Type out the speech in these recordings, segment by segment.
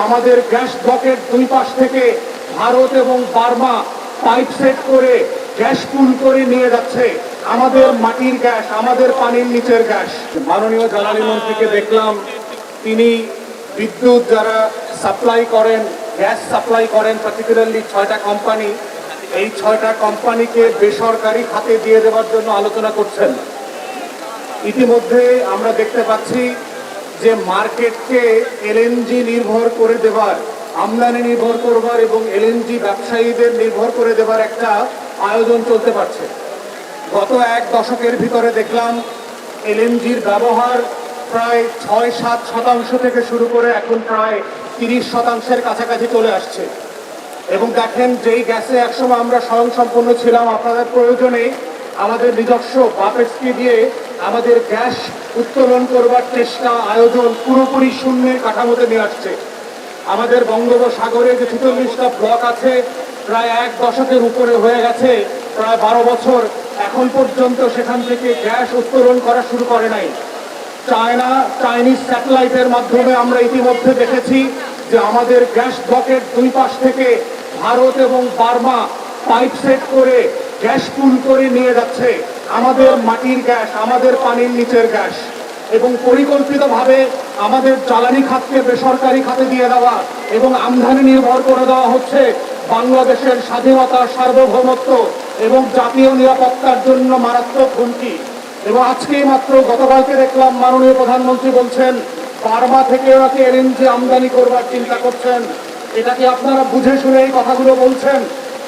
আমাদের গ্যাস ব্লকের দুই পাশ থেকে ভারত এবং বার্মা পাইপ সেট করে গ্যাস পুল করে নিয়ে যাচ্ছে আমাদের মাটির গ্যাস, আমাদের পানির নিচের গ্যাস। মাননীয় জ্বালানি মন্ত্রীকে দেখলাম, তিনি বিদ্যুৎ যারা সাপ্লাই করেন, গ্যাস সাপ্লাই করেন, পার্টিকুলারলি 6টা কোম্পানি, এই 6টা কোম্পানিকে বেসরকারি খাতে দিয়ে দেওয়ার জন্য আলোচনা করছেন। ইতিমধ্যে আমরা দেখতে পাচ্ছি যে মার্কেটকে এলএনজি নির্ভর করে দেবার, আমদানি নির্ভর করবার এবং এলএনজি ব্যবসায়ীদের নির্ভর করে দেবার একটা আয়োজন চলতে পারছে। গত এক দশকের ভিতরে দেখলাম এলএনজির ব্যবহার প্রায় 6-7% থেকে শুরু করে এখন প্রায় 30%-এর কাছাকাছি চলে আসছে। এবং দেখেন, যেই গ্যাসে একসময় আমরা স্বয়ংসম্পূর্ণ ছিলাম, আপনাদের প্রয়োজনে আমাদের নিজস্ব বাপেক্সকে দিয়ে আমাদের গ্যাস উত্তোলন করবার চেষ্টা, আয়োজন পুরোপুরি শূন্যের কাঠামোতে নিয়ে আসছে। আমাদের বঙ্গোপসাগরে যে 46টা ব্লক আছে, প্রায় এক দশকের উপরে হয়ে গেছে, প্রায় 12 বছর, এখন পর্যন্ত সেখান থেকে গ্যাস উত্তোলন করা শুরু করে নাই। চাইনিজ স্যাটেলাইটের মাধ্যমে আমরা ইতিমধ্যে দেখেছি যে আমাদের গ্যাস ব্লকের দুই পাশ থেকে ভারত এবং বার্মা পাইপ সেট করে গ্যাস পুল করে নিয়ে যাচ্ছে আমাদের মাটির গ্যাস, আমাদের পানির নিচের গ্যাস। এবং পরিকল্পিতভাবে আমাদের জ্বালানি খাতকে বেসরকারি খাতে দিয়ে দেওয়া এবং আমদানি নির্ভর করে দেওয়া হচ্ছে বাংলাদেশের স্বাধীনতা, সার্বভৌমত্ব এবং জাতীয় নিরাপত্তার জন্য মারাত্মক হুমকি। এবং আজকেই মাত্র গতকালকে দেখলাম মাননীয় প্রধানমন্ত্রী বলছেন বার্মা থেকে ওনাকে এলএনজি আমদানি করবার চিন্তা করছেন। এটা কি আপনারা বুঝে শুনে এই কথাগুলো বলছেন?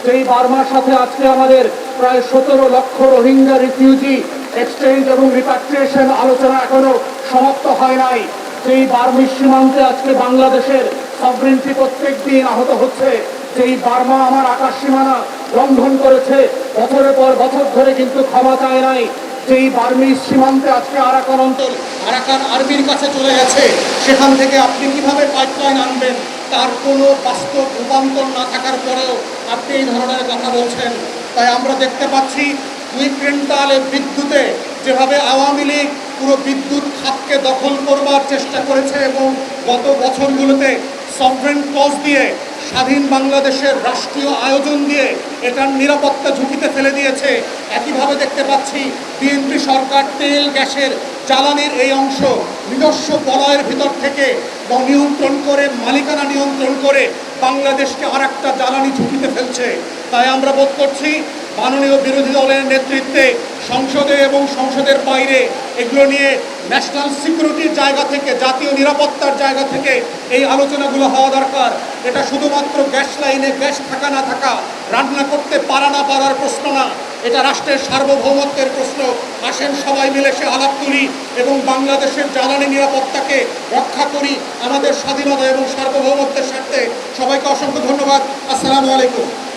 যেই বার্মার সাথে আজকে আমাদের প্রায় 17 লক্ষ রোহিঙ্গা রিফিউজি এক্সচেঞ্জ এবং রিপাট্রিয়েশন আলোচনা এখনো সমাপ্ত হয় নাই, যেই বার্মির সীমান্তে আজকে বাংলাদেশের সভরেন্টি প্রত্যেক দিন আহত হচ্ছে, যেই বার্মা আমার আকাশ সীমানা লঙ্ঘন করেছে, বছরের পর বছর ধরে কিন্তু ক্ষমা চায় নাই, যেই বার্মির সীমান্তে আজকে আরাকান অঞ্চল আরাকান আর্মির কাছে চলে গেছে, সেখান থেকে আপনি কিভাবে পাইপলাইন আনবেন তার কোনো বাস্তব রূপান্তর না থাকার পরেও আপনি এই ধরনের কথা বলছেন। তাই আমরা দেখতে পাচ্ছি 2 কুইন্টাল বিদ্যুতে যেভাবে আওয়ামী লীগ পুরো বিদ্যুৎ খাতকে দখল করবার চেষ্টা করেছে এবং গত বছরগুলোতে সভরেন ক্লজ দিয়ে, স্বাধীন বাংলাদেশের রাষ্ট্রীয় আয়োজন দিয়ে এটার নিরাপত্তা ঝুঁকিতে ফেলে দিয়েছে। একইভাবে দেখতে পাচ্ছি বিএনপি সরকার তেল, গ্যাসের, জ্বালানির এই অংশ নিজস্ব বলয়ের ভিতর থেকে নিয়ন্ত্রণ করে, মালিকানা নিয়ন্ত্রণ করে বাংলাদেশকে আর একটা জ্বালানি ঝুঁকিতে ফেলছে। তাই আমরা বোধ করছি মাননীয় বিরোধী দলের নেতৃত্বে সংসদে এবং সংসদের বাইরে এগুলো নিয়ে ন্যাশনাল সিকিউরিটির জায়গা থেকে, জাতীয় নিরাপত্তার জায়গা থেকে এই আলোচনাগুলো হওয়া দরকার। এটা শুধুমাত্র গ্যাস লাইনে গ্যাস থাকা না থাকা, রান্না করতে পারা না পারার প্রশ্ন না, এটা রাষ্ট্রের সার্বভৌমত্বের প্রশ্ন। আসেন সবাই মিলে সে আলাপ তুলি এবং বাংলাদেশের জ্বালানি নিরাপত্তাকে রক্ষা করি আমাদের স্বাধীনতা এবং সার্বভৌমত্বের স্বার্থে। সবাইকে অসংখ্য ধন্যবাদ। আসসালামু আলাইকুম।